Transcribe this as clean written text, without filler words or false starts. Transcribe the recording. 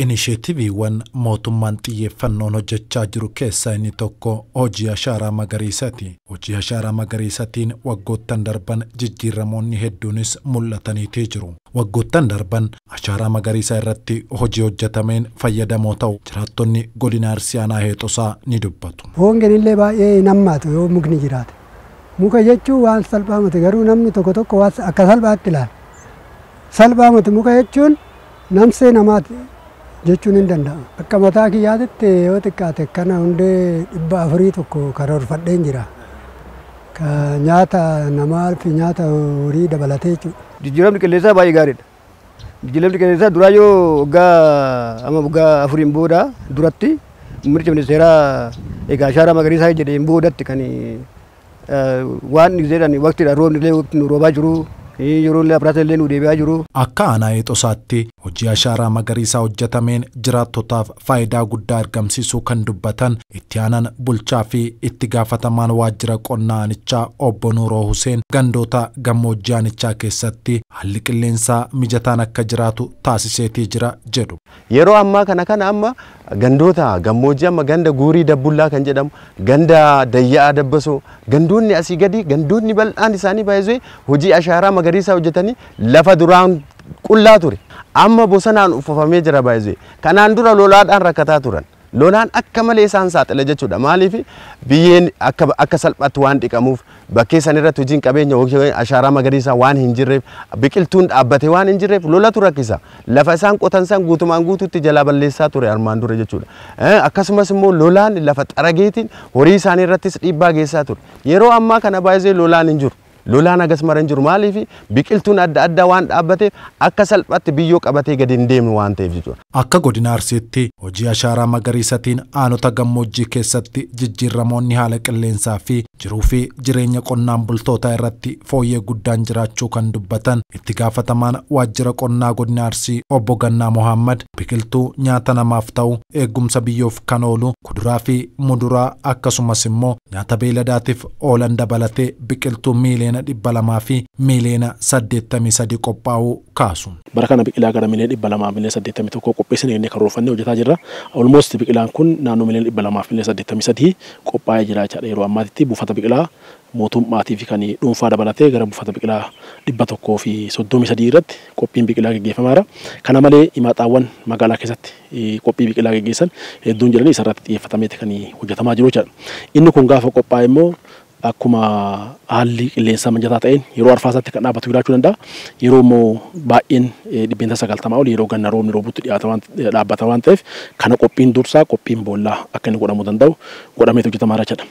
Inisheetiiviiwwan mootummaan xiyyeeffannoon hojjechaa jiru keessaa inni tokko hojii ashaaraa magariisaati. Hojii ashaaraa magariisaatiin waggoottan darban jijjiiramoonni hedduunis mul'ataniitii jiru. Waggoottan darban ashaaraa magariisaa irratti hojii hojjetameen fayyadamoo ta'u jiraattonni godina Arsii Aanaa Heexosaa ni dubbatu. Hoongenillee baay'ee nammaatu yoo mukni jiraate. Muka jechuun waan salphaa miti garuu namni tokko waan akka salphaatti ilaala. Salphaa miti muka jechuun namsee namaati jechuun hin danda'amu. Akka mataa kiyyaatitti yoo xiqqaate kana hundee 400 karoorfadheen jira. Ka nyaata namaa fi nyaata horii dabalatee jechuudha. Jijjiiramni qilleensaa baay'ee gaariidha. Jijjiiramni qilleensaa duraa yoo waggaa 4 booda duratti mirga ministeeraa egaa ashaaraa magariisaa jedheen boodatti kan waan jedhan waqtiidha roobni illee nu roobaa jiru. Yeroo illee abiraata illee nu deebi'aa jiru. Akka Aanaa Heexosaatti hojii ashaaraa magariisaa hojjetameen jiraattotaaf faayidaa guddaa argamsiisuu kan dubbatan itti aanaan bulchaa fi itti gaafatamaan waajjira qonnaa aanichaa obbo Nuuroo Huseen gandoota gammoojjii aanichaa keessatti haalli qilleensaa mijataan akka jiraatu taasiseetii jira jedhu. Yeroo ammaa kana amma gandoota gammoojjii amma ganda Guurii Dabbullaa kan jedhamu ganda Dayyaa Dabbasoo gandoonni asii gadi gandoonni bal'aan isaanii baay'ee hojii ashaaraa magariisaa hojjetanii lafa duraan qullaa ture amma bosonaan uffifamee jira baay'ee kanaan dura lolaadhaan rakkataa turan lolaan akka malee isaan saaxila jechuudha maaliif biyyeen akka salphaatti waan dhiqamuuf bakkee san irratti hojiin qabeenya ashaaraa magariisaa waan hin jirreef biqiltuun dhaabbatee waan hin jirreef lolatu rakkisa lafa isaan qotan san guutumaan guutuutti jalaa balleessaa ture armaan dura jechuudha akkasumas immoo lolaan lafa xarageetiin horii isaanii irrattis dhiibbaa geessaa ture yeroo ammaa kana baay'ee lolaan hin jiru. Lolaan agas maran jiru maaliif biqiltuun adda addaa waan dhaabbateef akka salphaatti biyyoo qabatee gadi hin deemne waan ta'eef jechuudha. Akka godina Arsiitti hojii ashaaraa magariisaatiin aanota gammoojjii keessatti jijjiiramoonni haala qilleensaa fi jiruu fi jireenya qonnaan bultootaa irratti fooyyee guddaan jiraachuu kan dubbatan itti gaafatamaan waajjira qonnaa godina Arsii obbo Gannaa Mohammad biqiltuu nyaata namaaf ta'u eegumsa biyyoof kan oolu kuduraa fi muduraa akkasumas immoo nyaata beeladaatiif oolan dabalatee biqiltuu miiliyoona 200 fi miiliyoona 83 qophaa'uu kaasu. Bara kana biqilaa gara miiliyoona 200 miiliyoona 81 qopheessinee inni karoorfannee hojjetaa jirra. Almost biqilaan kun naannoo miiliyoona 200 fi miiliyoona 83 qophaa'ee jira jechaadha. Yeroo ammaatti buufata biqilaa mootummaatii fi kan dhuunfaa dabalatee gara buufata biqilaa 100 fi 33 irratti qophiin biqilaa gaggeeffamaara. Kana malee himaxaawwan magaalaa keessatti qophii biqilaa gaggeessan hedduun jiranii isarratti xiyyeeffatameeti kan hojjetamaa jiru jechaadha. Inni kun gaafa qophaa'e immoo akkuma haalli qilleensaa mijataa ta'een yeroo arfaasaatti kan dhaabbatu jiraachuu danda'a. Yeroo immoo baay'een 90 ol yeroo ganna roobni roobutti dhaabbata waan ta'eef kana qophiin dursaa qophiin boollaa akka inni godhamuu danda'u godhameetu hojjetamaa jira.